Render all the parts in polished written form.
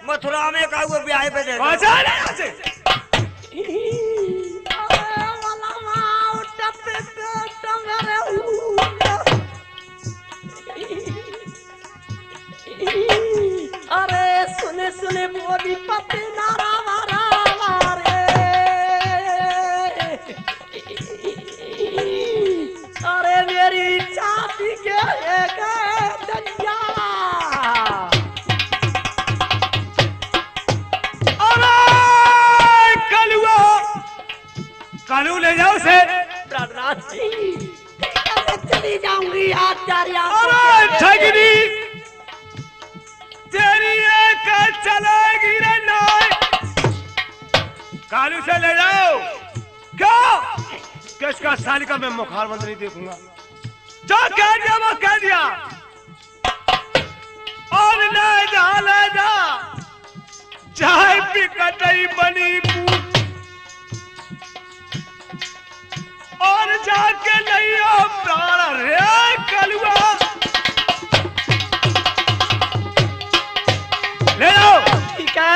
मथुरा में का वो ब्याह पे दे अरे सुने सुने मोदी पति नारा मारा मारे अरे मेरी छाती के एक दरिया अरे कालू ले जाओ उसे प्रार्थना चली जाऊंगी आचार्य अरे ठगनी तेरी एक चलेगी रे नाय कालू से ले जाओ क्या किसका साली का मैं मुखार बंद नहीं देखूंगा जो कह दिया वो कह दिया और ले जा चाहे भी कटई बनी और जाके नहीं हो प्राण रे कलुआ ले लो ठीक है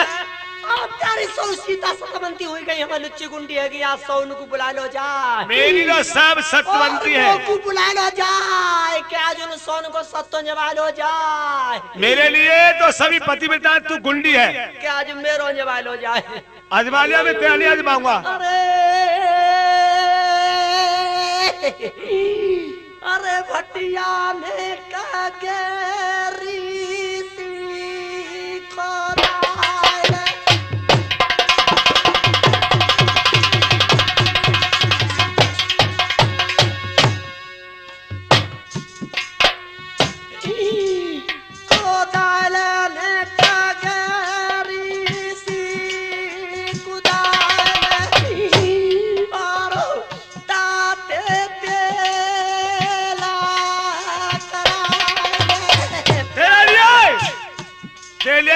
अब तेरी सौ सीता सतवंती हुई गई हमें लुच्ची गुंडी है कि आप सौ को बुला लो जाए मेरी तो सब सतवंती है को बुला लो जाए क्या जो सोन को सत्तो जमा लो जाए मेरे लिए तो सभी पतिव्रता तू गुंडी है क्या जो मेरो जमा लो जाए अजमालिया में तेरा नहीं अजमाऊंगा अरे भटिया ने कहा रीति खोला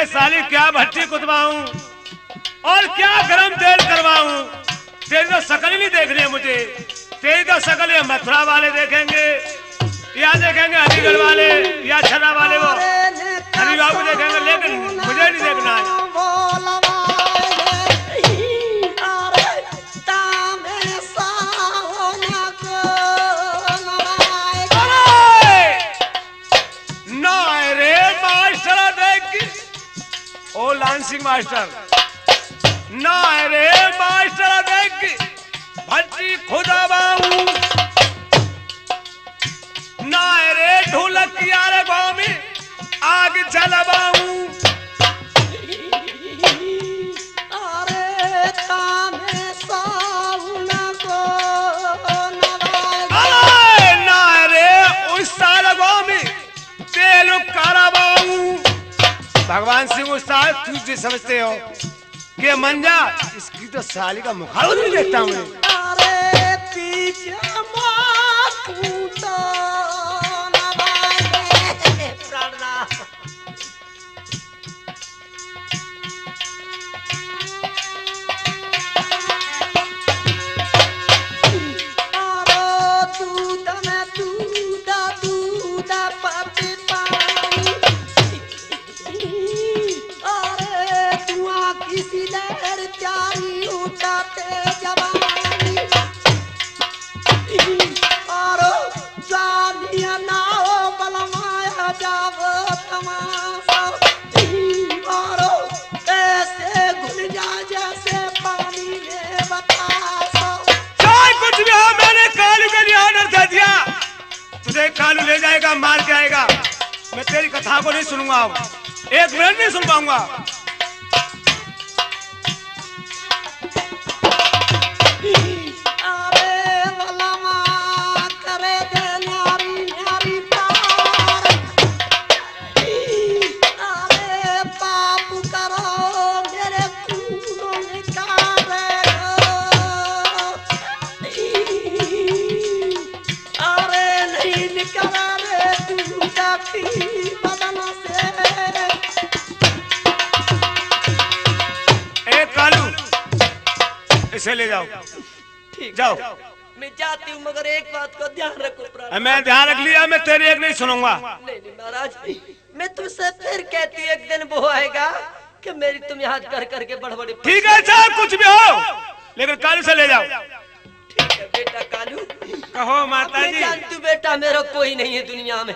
साली क्या भट्टी कुदवाऊं और क्या गरम तेल करवाऊं तेरी तो शकल ही नहीं देखनी है मुझे तेरी तो शकल ये मथुरा वाले देखेंगे या देखेंगे हरिगढ़ वाले या छरा वाले वो हरी बाबू देखेंगे लेकिन मुझे नहीं देखना है ओ लान सिंह मास्टर ना रे मास्टर देख भट्टी खुदाबाऊ ना रे ढोलक यार गाँव में आग जलवाऊ अरे तामे साउना को अरे ना रे उस साल गाँव में तेल कराबाऊ भगवान सिंह उस्ताद तुझे समझते हो कि मंजा इसकी तो साली का मुखार नहीं देखता हूँ अरे पीछे कालू ले जाएगा मार के आएगा मैं तेरी कथा को नहीं सुनूंगा अब एक मिनट नहीं सुन पाऊंगा इसे ले जाओ ठीक जाओ मैं जाती हूँ मगर एक बात को ध्यान रखो मैं ध्यान रख लिया मैं तेरी एक नहीं सुनूंगा नहीं महाराज मैं तुमसे फिर कहती एक दिन वो आएगा कि मेरी तुम याद कर करके बड़बड़ी। ठीक है साहब, कुछ भी हो, लेकिन कालू से ले जाओ। ठीक है बेटा कालू। कहो माता जी। तू बेटा मेरा कोई नहीं है दुनिया में।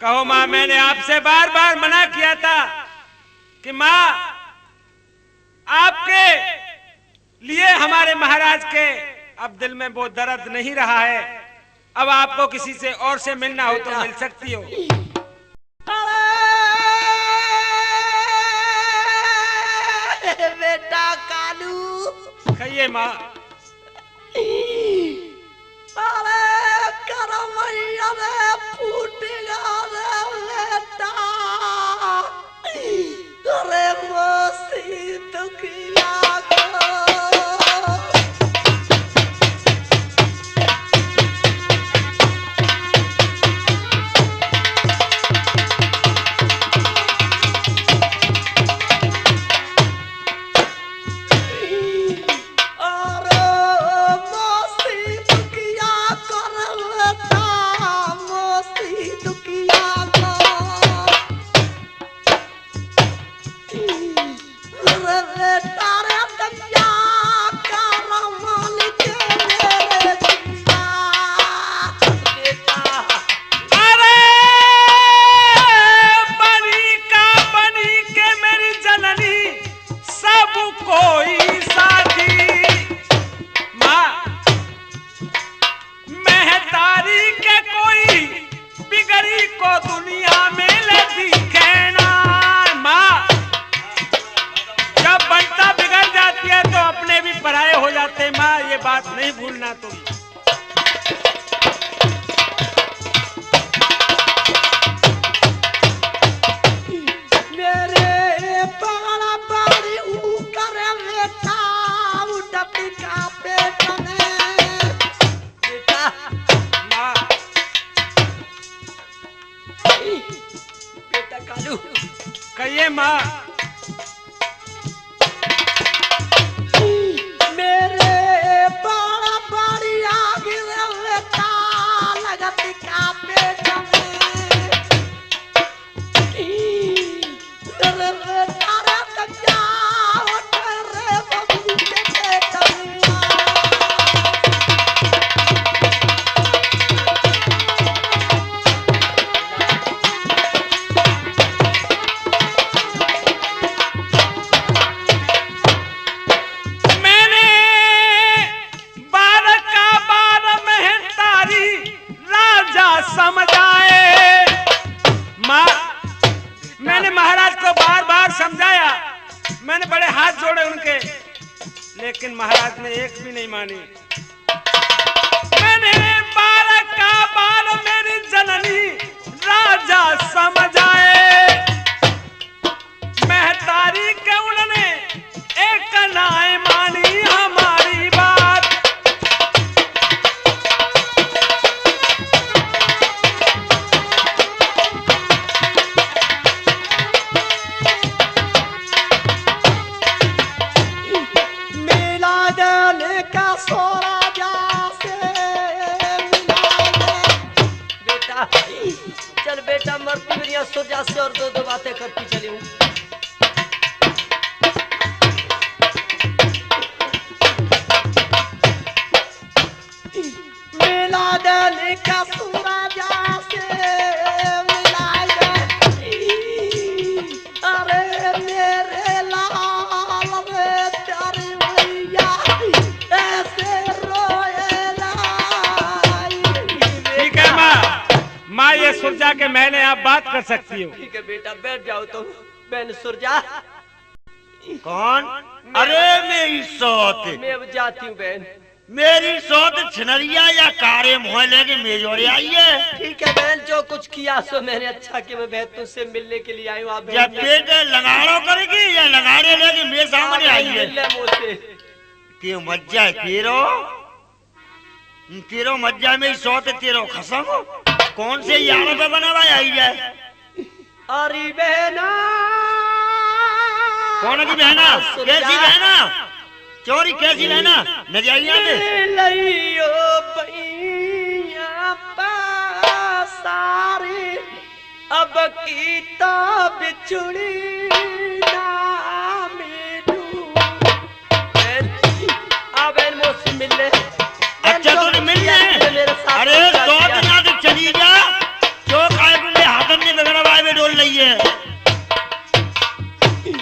कहो माँ, मैंने आपसे बार बार मना किया था कि माँ आपके लिए हमारे महाराज के अब दिल में वो दर्द नहीं रहा है। अब आपको किसी से और से मिलना हो तो मिल सकती हो। बेटा कालू। कहिए माँ। अरे करमैया रे फूटेगा रे बेटा। अरे मोसी दुखिया को। ये बात नहीं भूलना तुम। मेरे बड़ा बड़ी ऊकर बेटा उठपी का पेट में। बेटा माँ। बेटा कालू। कहिए माँ। समझाया, मैंने बड़े हाथ जोड़े उनके, लेकिन महाराज ने एक भी नहीं मानी। मैंने बार का बार मेरी जननी राजा समझ आए, महतारी के उन्होंने एक नाय मानी हमारी बात। चल बेटा मरती मेरी सोचा से और दो बातें करती चली हूँ। मिला देने का सूरजा से मिला दे। अरे मेरे लाल रे प्यारी भैया ऐसे रोएला। ठीक है माँ, माँ ये सुरजा के मैंने आप बात कर सकती हो। ठीक है बेटा बैठ जाओ तुम। बहन सुरजा। कौन? अरे मेरी सौत, मैं अब जाती हूँ बहन। मेरी सौत छिनरिया या कारे मुँह लेके मेजोड़े आई है। ठीक है बहन, जो कुछ किया सो मैंने अच्छा कि मैं बहन तुझसे मिलने के लिए आई हूँ। आप या पेट लगाड़ो करेगी या लगाड़े लेके मेरे सामने आई है। क्यों मज्जा तेरो, तेरो मज्जा में सौत तेरो खसम कौन से यारों पे बना हुआ आई जाए। अरे बहना। कौन की बहना? कैसी बहना? चोरी कैसी बहना? नजरिया लइयो भैया सारे अब की तो बिछुड़ी ना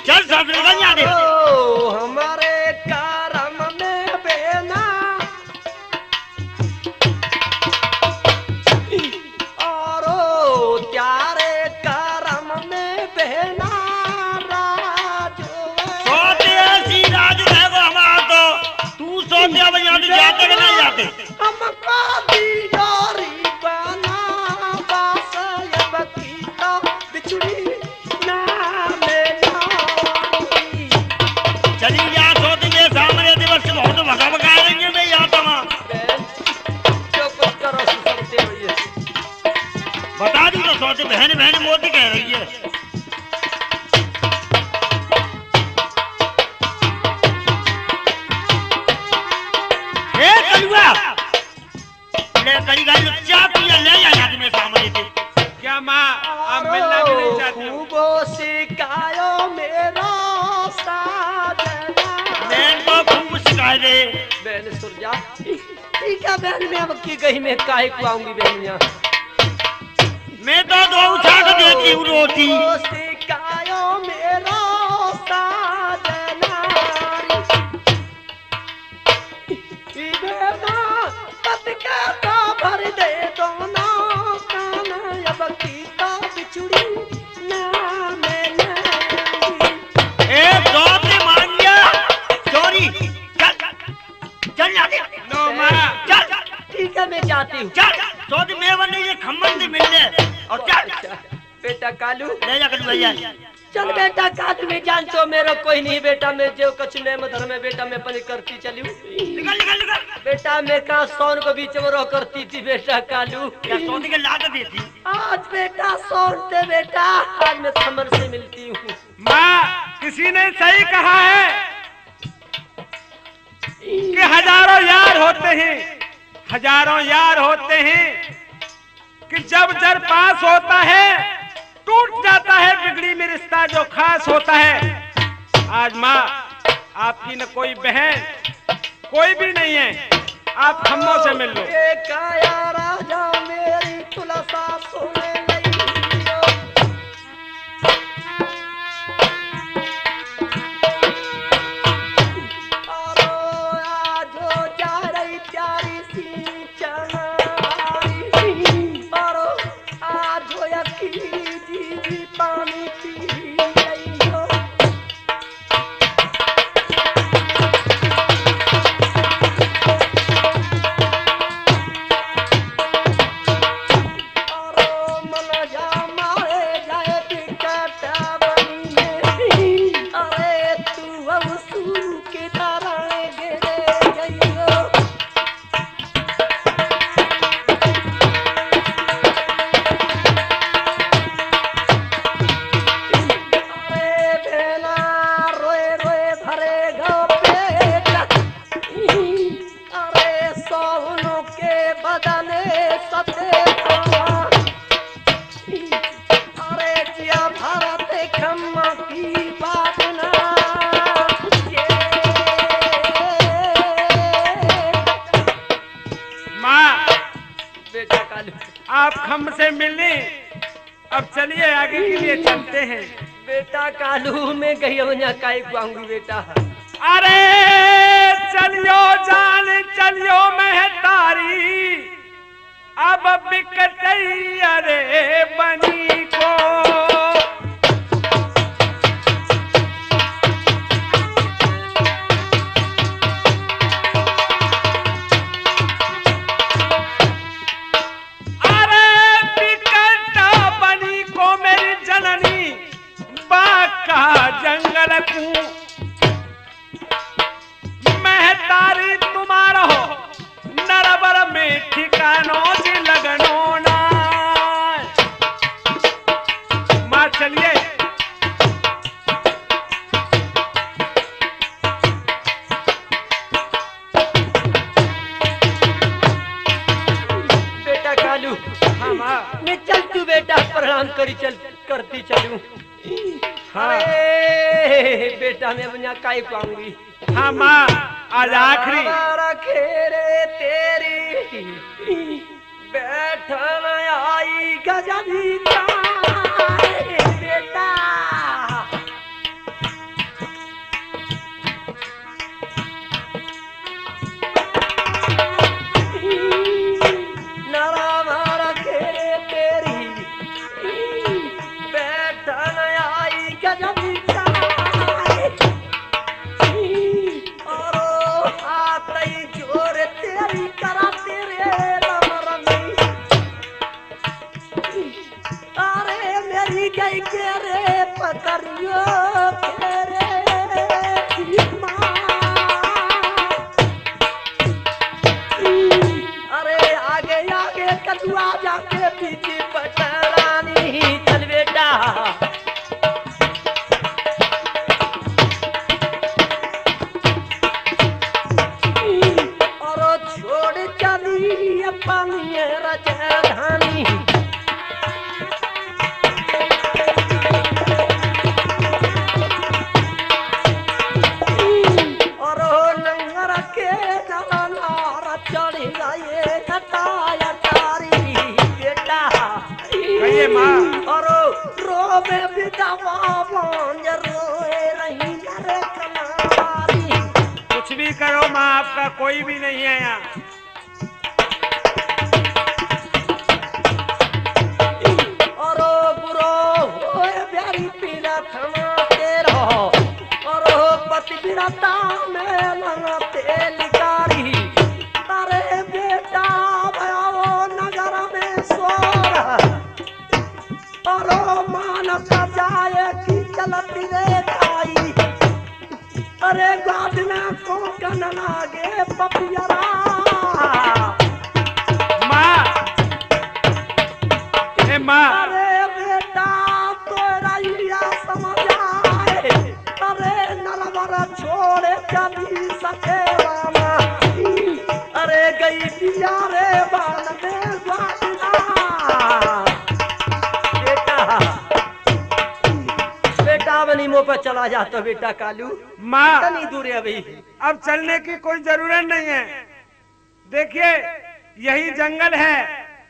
चल सब निकल जा दे। ओ हमारे करम में बेना और ओ त्यारे करम में बेना राजो सोते ऐसी राज है वो हमारा तो तू सोते अब यहाँ से जाते कि नहीं जाते? हमका दियोरी बना बास ये बकीता बिछड़ी ना मेला चली जा सोते के सामने दिवस बहुत भगा भगा देंगे मैं यहाँ तमाम जो कुछ करो सुनते भैया बता दी तो सोते बहन बहन मोदी कह रही है। ले करी गाड़ी चाप पिया ले आया तुम्हें सामने से। क्या माँ आप मिलना भी नहीं चाहती हो? खूबो सिखायो मेरा साजना मैं तो खूब सिखाए दे। बहन सुरजा ठीक है बहन मैं अब की गई मैं काहे को आऊंगी बहन यहाँ मैं तो दो उठा के देती हूँ रोटी। खूबो सिखायो मेरा साजना बेटा पतिका तो भर दे दोनों काना अब की तो बिछुड़ी ना मैंने ए दो ते मान गया चोरी चल चल जा दे। नो माँ चल ठीक है मैं जाती हूँ चल सोते मैं बने ये खम्मन से मिल ले और चल बेटा कालू ले जा कर भैया। चल बेटा कालू में जान तो मेरा कोई नहीं बेटा मैं जो कुछ ने मधर में बेटा मैं अपनी करती चली निकल निकल निकल। बेटा मैं कहाँ सोन को बीच में रह करती थी बेटा कालू क्या सोते के लात देती? आज बेटा सोनते बेटा आज मैं समर से मिलती हूँ माँ किसी ने सही कहा है कि हजारों यार होते हैं, हजारों यार होते हैं कि जब जर पास होता है टूट जाता है बिगड़ी में रिश्ता जो खास होता है। आज माँ आपकी न कोई बहन कोई भी नहीं है, आप खम्मों से मिल लो। काया राजा मेरी तुलसा सोने पानी पी रही हो आप खम से मिलने अब चलिए आगे के लिए चलते हैं। बेटा कालू में गई काई पाऊंगी बेटा। अरे चलियो जान चलियो महतारी अब बिकटई अरे बनी को। जंगल महतारी तुम्हारा हो नरबर में ठिकानों से लगनो ना। माँ चलिए बेटा कालू। हाँ माँ मैं चल तू बेटा प्रणाम करी चल करती चलूं। हाँ बेटा मैं बुझा काई पाऊंगी। हाँ माँ आज आखिरी खेरे तेरी बैठन आई गजनी बेटा आपका कोई भी नहीं है यहाँ। और बुरो होए प्यारी पीला थमा तेरा और पति बिरता में लगा तेल कारी अरे बेटा भयो नगर में सोरा और मानस जाए की चलती रे खाई अरे गादना को कन लागे पपियरा माँ, ए माँ, अरे बेटा तोरा इया समझ आए अरे नरवर छोड़े चली सके रामा अरे गई दिया रे बाल में गादना बेटा बेटा बनी मुंह पर चला जा तो बेटा कालू माँ, कितनी दूर है अभी अब चलने की कोई जरूरत नहीं है। देखिए यही जंगल है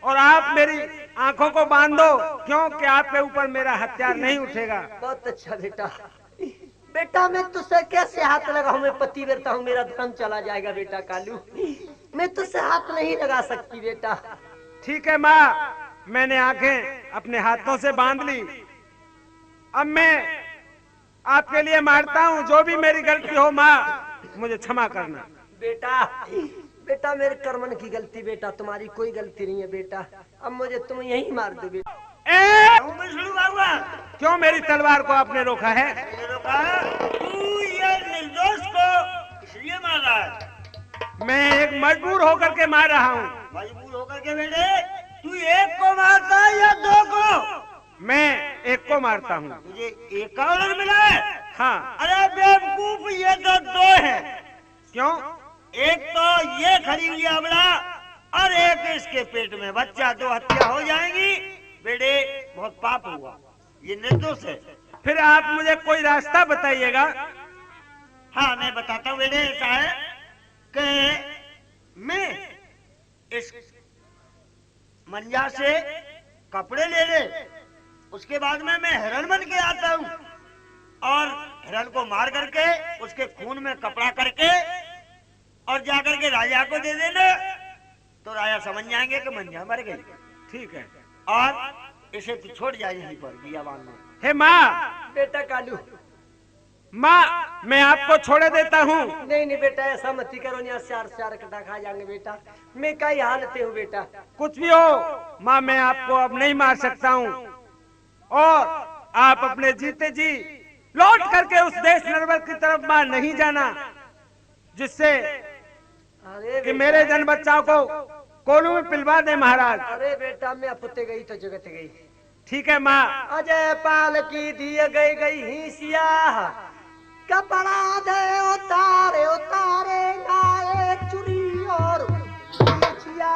और आप मेरी आंखों को बांध दो, क्योंकि आपके ऊपर मेरा हथियार नहीं उठेगा। बहुत अच्छा बेटा बेटा मैं तुझसे कैसे हाथ लगाऊं मैं पति करता हूँ मेरा धर्म चला जाएगा बेटा कालू मैं तुझसे हाथ नहीं लगा सकती बेटा ठीक है माँ, मैंने आंखें अपने हाथों से बांध ली। अब मैं आपके लिए मारता हूँ, जो भी मेरी गलती हो माँ मुझे क्षमा करना। बेटा बेटा मेरे कर्मन की गलती बेटा तुम्हारी कोई गलती नहीं है बेटा अब मुझे तुम यही मार दो बेटा मैं शुरू करूंगा। क्यों मेरी तलवार को आपने रोका है? मैंने रोका, तू ये निर्दोष को इसलिए मार रहा है। मैं एक मजबूर होकर के मार रहा हूँ। मजबूर होकर के बेटे तू एक को मारता है या दो को? मैं एक को मारता हूँ। मुझे एक का ऑर्डर मिला है? हाँ। अरे बेवकूफ ये तो दो है। क्यों? एक तो ये खड़ी हुई आंवला और एक इसके पेट में बच्चा, दो हत्या हो जाएंगी। बेटे बहुत पाप हुआ, ये निर्दोष है। फिर आप मुझे कोई रास्ता बताइएगा। हाँ मैं बताता हूँ बेटे, ऐसा है कि मैं इस मंजा से कपड़े ले ले, उसके बाद में मैं हिरण बन के आता हूँ और हिरण को मार करके उसके खून में कपड़ा करके और जाकर के राजा को दे देना, तो राजा समझ जाएंगे कि मंजा मर गई। ठीक है। और इसे तू छोड़ जाए यहीं पर बियाबान में। हे माँ, बेटा कालू माँ मैं आपको छोड़े देता हूँ। नहीं नहीं बेटा ऐसा मत ही करो, यहाँ चार चार कटा खा जाएंगे बेटा। मैं कई हालत हूँ बेटा। कुछ भी हो माँ, मैं आपको अब नहीं मार सकता हूँ और आप अपने जीते जी लौट करके उस देश नरवर की तरफ मां नहीं जाना, जिससे अरे कि मेरे जन बच्चा को कोलू में पिलवा दे महाराज। अरे बेटा मैं पुते गई तो जगत गई। ठीक है माँ। अजय पाल की दिए गई गई हिंसिया कपड़ा दे उतारे उतारे गाए चुरी और बिछिया।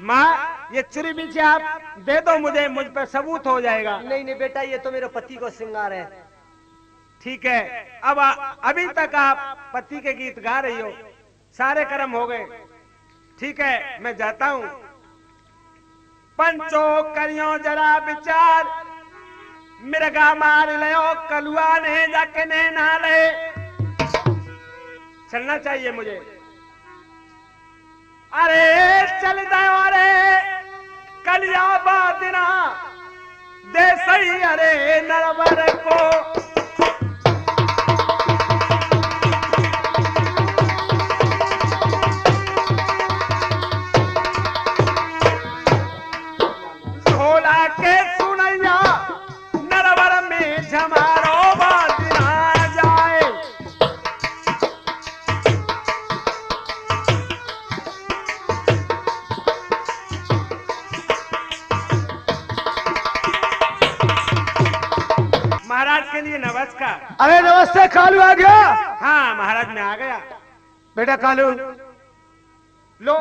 माँ ये चुरी बीच आप दे दो मुझे, मुझ पर सबूत हो जाएगा। नहीं नहीं बेटा ये तो मेरे पति को श्रृंगार है। ठीक है। अब अभी तक आप पति के गीत गा रही हो, सारे कर्म हो गए। ठीक है मैं जाता हूँ। पंचो करियो जरा विचार, मिर्गा मार लियो कलुआ ने जाके ने नाले। चलना चाहिए मुझे। अरे चल जाओ रे कलिया बादिना दे सही अरे नरवर को। ढोला के सुनैया नरवर में झमारो बादिना जाए। महाराज के लिए नमस्कार। अरे नमस्ते, कालू आ गया? हाँ महाराज मैं आ गया। बेटा कालू लो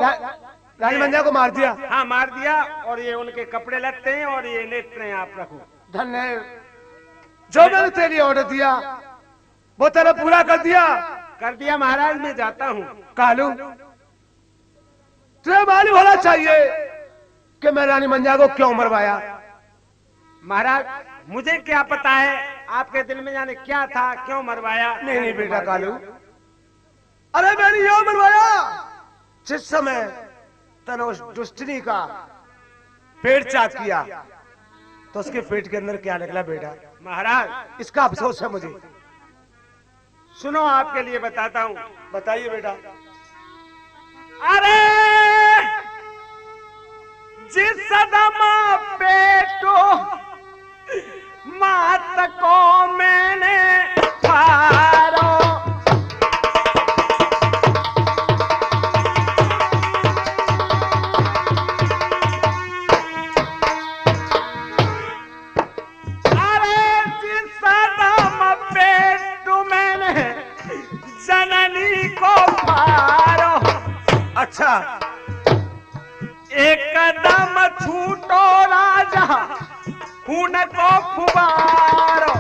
रानी मंजा को मार दिया। हाँ मार दिया, और ये उनके कपड़े लगते हैं और ये नेत्र हैं, आप रखो। धन्य। जो मैंने तेरे लिए ऑर्डर दिया वो तेरा पूरा कर दिया। कर दिया महाराज, मैं जाता हूँ। कालू तुझे मालूम होना चाहिए कि मैं रानी मंजा को क्यों मरवाया। महाराज मुझे क्या पता है आपके दिल में जाने क्या था, क्यों मरवाया। नहीं नहीं बेटा कालू, अरे मैंने यो बनवाया जिस समय तने उस दुष्टनी का पेट चाक किया तो उसके पेट के अंदर क्या निकला बेटा? महाराज इसका अफसोस है मुझे। सुनो, आपके लिए बताता हूँ। बताइए बेटा। अरे जिस सदम पेटो मात को मैंने फारो, अरे जिस सदम पेटो मैंने जननी को फारो। अच्छा, एक कदम छूटो राजा खून को फुबारो।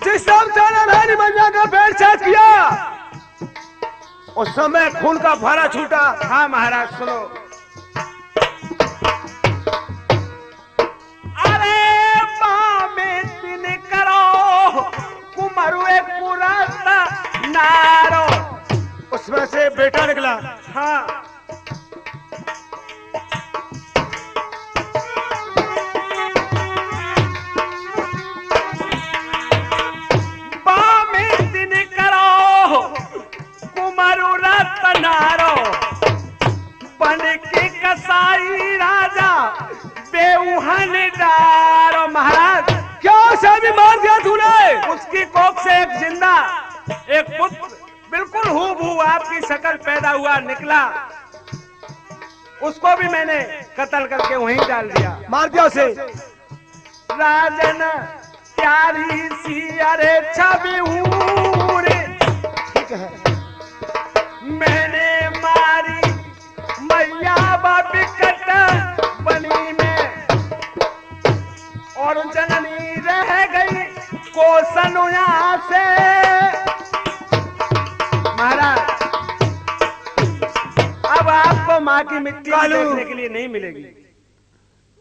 जिस समय रानी मैया का पेट चाक किया उस समय खून का फुहारा छूटा। हाँ महाराज सुनो। अरे बामे दिन करो कुमरुए कुरत नारो। उसमें से बेटा निकला। हाँ बामे दिन करो कुमरु रतनारो। बन के कसाई राजा बेऊहन डारो। महाराज क्या उसे भी मार दिया तूने? उसकी कोख से एक जिंदा एक पुत्र बिल्कुल हूबहू आपकी शक्ल पैदा हुआ निकला। उसको भी मैंने कत्ल करके वहीं डाल दिया। मार दिया उसे। राजन प्यारी सी अरे छवि रे ठीक है। मैंने मारी मैया बिकट बनी में और जननी रह गई कोसन यहाँ से। महाराज अब आपको माँ की मिट्टी देखने के लिए नहीं मिलेगी।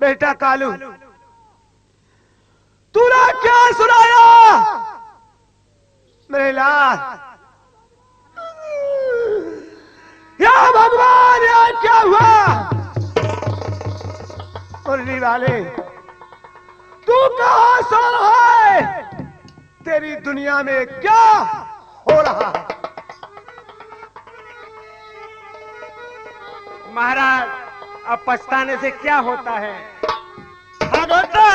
बेटा कालू, तूने क्या सुनाया मेरे लाल? या भगवान, या क्या हुआ? मुरली वाले, तू कहां सो रहा है? तेरी दुनिया में क्या हो रहा है? महाराज अब पछताने से क्या होता है? हाँ दोस्तों,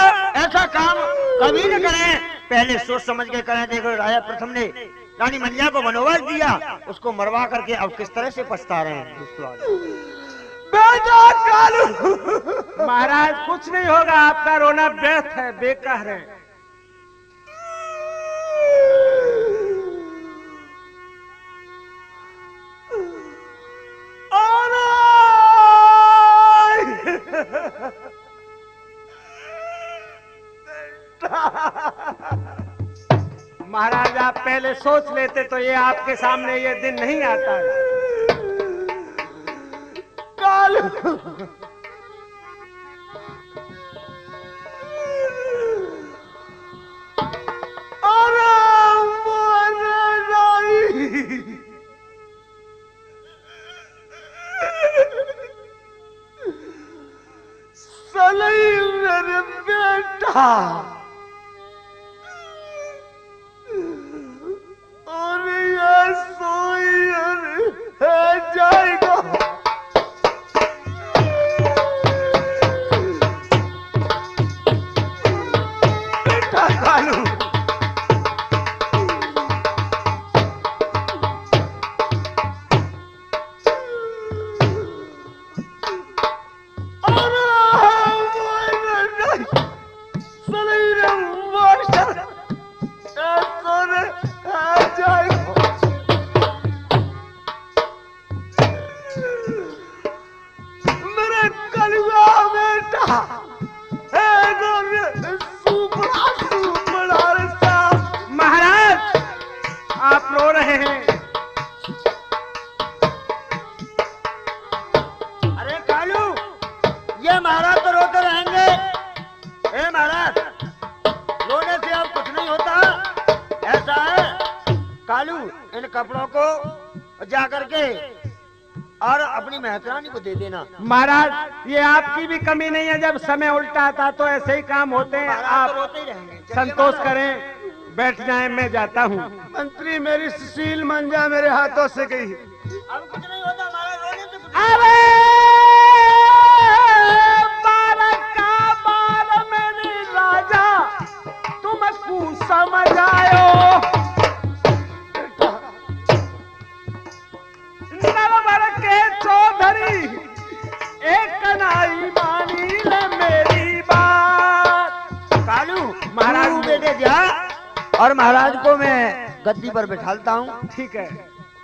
ऐसा काम कभी न करें, पहले सोच समझ के करें। देखो राजा प्रथम ने रानी मनिया को वनवास दिया, उसको मरवा करके अब किस तरह से पछता रहे हैं दोस्तों। बेटा कालू, महाराज कुछ नहीं होगा, आपका रोना व्यर्थ है, बेकार है। महाराज आप पहले सोच लेते तो ये आपके सामने ये दिन नहीं आता है। कालू, अरे मोरे राई, सलई मेरे बेटा, और ये सोई है जाएगा। बेटा कालू, महाराज आप रो रहे हैं। अरे कालू, ये महाराज तो रोते रहेंगे। ए महाराज, रोने से अब कुछ नहीं होता। ऐसा है कालू, इन कपड़ों को और जा करके और अपनी महतरानी को दे देना। महाराज ये आपकी भी कमी नहीं है, जब समय उल्टा आता तो ऐसे ही काम होते हैं। आप रोते ही रहेंगे। चलिए संतोष महाराज। करें, बैठ जाएं, मैं जाता हूँ। मंत्री मेरी सुशील मंजा मेरे हाथों से गई। अब कुछ नहीं होता महाराज, रोने से कुछ अरे बालक का बाल मेरी राजा तुमको समझ आयो, नरवर के चौधरी एक कनाई मानी ले मेरी बात। कालू महाराज तू बेटे जा और महाराज को मैं गद्दी पर बैठालता हूँ। ठीक है,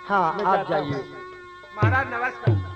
हाँ मैं आप जाता हूँ। जाइए। महाराज नमस्कार।